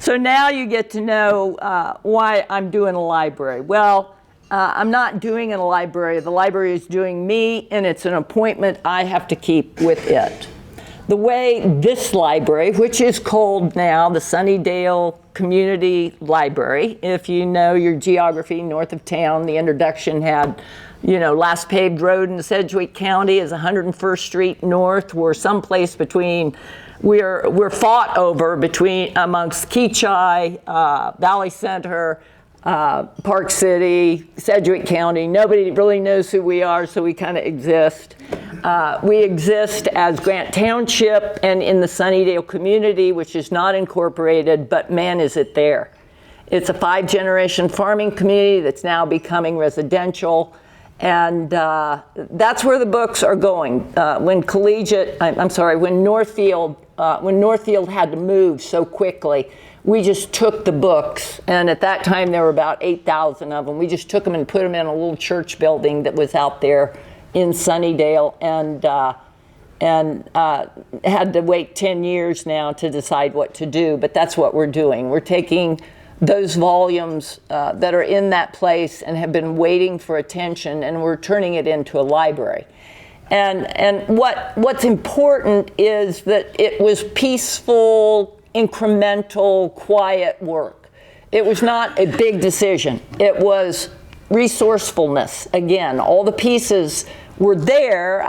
So now you get to know why I'm doing a library. Well, I'm not doing a library. The library is doing me, and it's an appointment I have to keep with it. The way this library, which is called now the Sunnydale Community Library, if you know your geography north of town, the introduction had, last paved road in Sedgwick County is 101st Street North. We're someplace between, we're fought over amongst Keachai, Valley Center, Park City, Sedgwick County. Nobody really knows who we are, so we kind of exist. We exist as Grant Township and in the Sunnydale community, which is not incorporated, but man, is it there. It's a 5-generation farming community that's now becoming residential, and that's where the books are going. When Northfield had to move so quickly, we just took the books, and at that time there were about 8,000 of them. We just took them and put them in a little church building that was out there in Sunnydale, and had to wait 10 years now to decide what to do, but that's what we're doing. We're taking those volumes that are in that place and have been waiting for attention, and we're turning it into a library. And what's important is that it was peaceful, incremental, quiet work. It was not a big decision. It was resourcefulness. Again, all the pieces were there.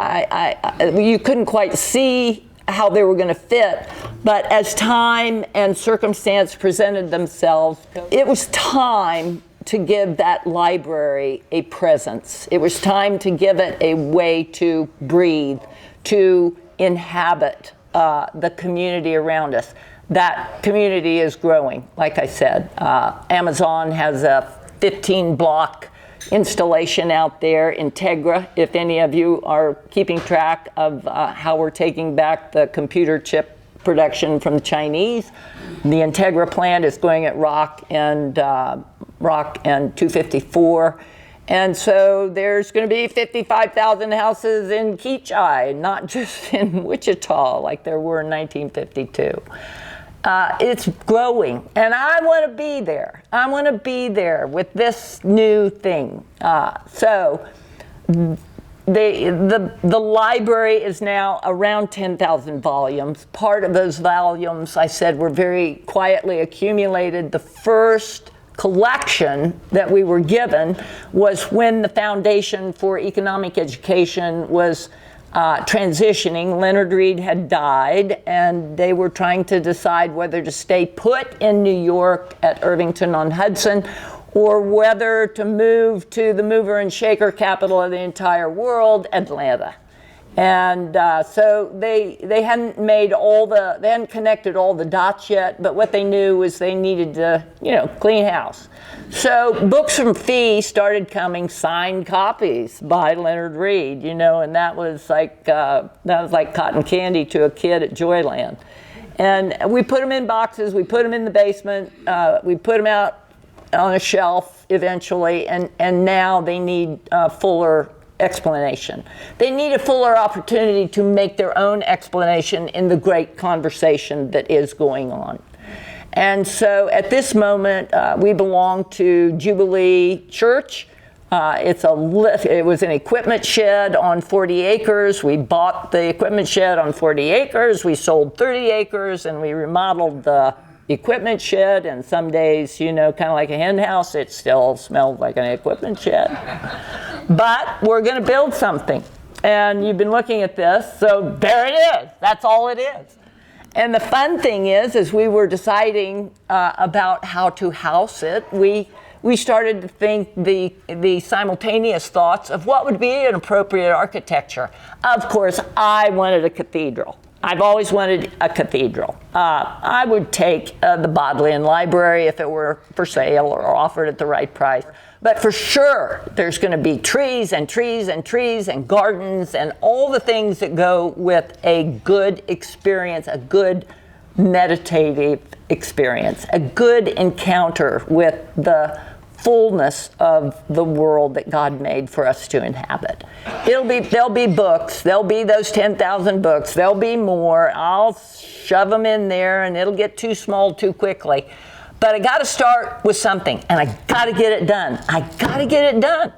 You couldn't quite see how they were going to fit, but as time and circumstance presented themselves, it was time to give that library a presence. It was time to give it a way to breathe, to inhabit the community around us. That community is growing, like I said. Amazon has a 15-block installation out there, Integra, if any of you are keeping track of how we're taking back the computer chip production from the Chinese. The Integra plant is going at Rock and 254. And so there's going to be 55,000 houses in Keachai, not just in Wichita like there were in 1952. It's growing, and I want to be there. I want to be there with this new thing. So the library is now around 10,000 volumes. Part of those volumes, I said, were very quietly accumulated. The first collection that we were given was when the Foundation for Economic Education was transitioning. Leonard Read had died, and they were trying to decide whether to stay put in New York at Irvington-on-Hudson or whether to move to the mover and shaker capital of the entire world, Atlanta. And so they hadn't they hadn't connected all the dots yet, but what they knew was they needed to, clean house. So books from Fee started coming, signed copies by Leonard Read, and that was like cotton candy to a kid at Joyland. And we put them in boxes, we put them in the basement, we put them out on a shelf eventually, and now they need fuller explanation. They need a fuller opportunity to make their own explanation in the great conversation that is going on. And so at this moment, we belong to Jubilee Church. It was an equipment shed on 40 acres. We bought the equipment shed on 40 acres. We sold 30 acres, and we remodeled the equipment shed. And some days, kind of like a hen house, it still smells like an equipment shed. But we're going to build something. And you've been looking at this, so there it is. That's all it is. And the fun thing is, as we were deciding about how to house it, we started to think the simultaneous thoughts of what would be an appropriate architecture. Of course, I wanted a cathedral. I've always wanted a cathedral. I would take the Bodleian Library if it were for sale or offered at the right price. But for sure, there's going to be trees and trees and trees and gardens and all the things that go with a good experience, a good meditative experience, a good encounter with the fullness of the world that God made for us to inhabit. There'll be books. There'll be those 10,000 books. There'll be more. I'll shove them in there, and it'll get too small too quickly. But I got to start with something, and I got to get it done. I got to get it done.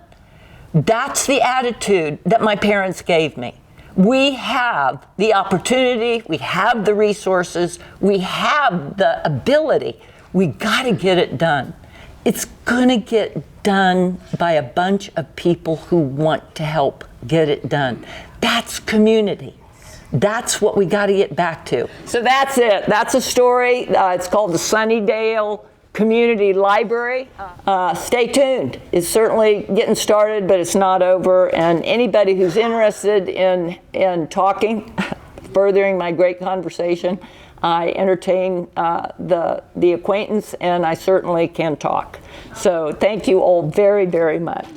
That's the attitude that my parents gave me. We have the opportunity. We have the resources. We have the ability. We got to get it done. It's going to get done by a bunch of people who want to help get it done. That's community. That's what we got to get back to. So that's it. That's a story. It's called the Sunnydale Community Library. Stay tuned. It's certainly getting started, but it's not over. And anybody who's interested in talking, furthering my great conversation, I entertain the acquaintance, and I certainly can talk. So thank you all very, very much.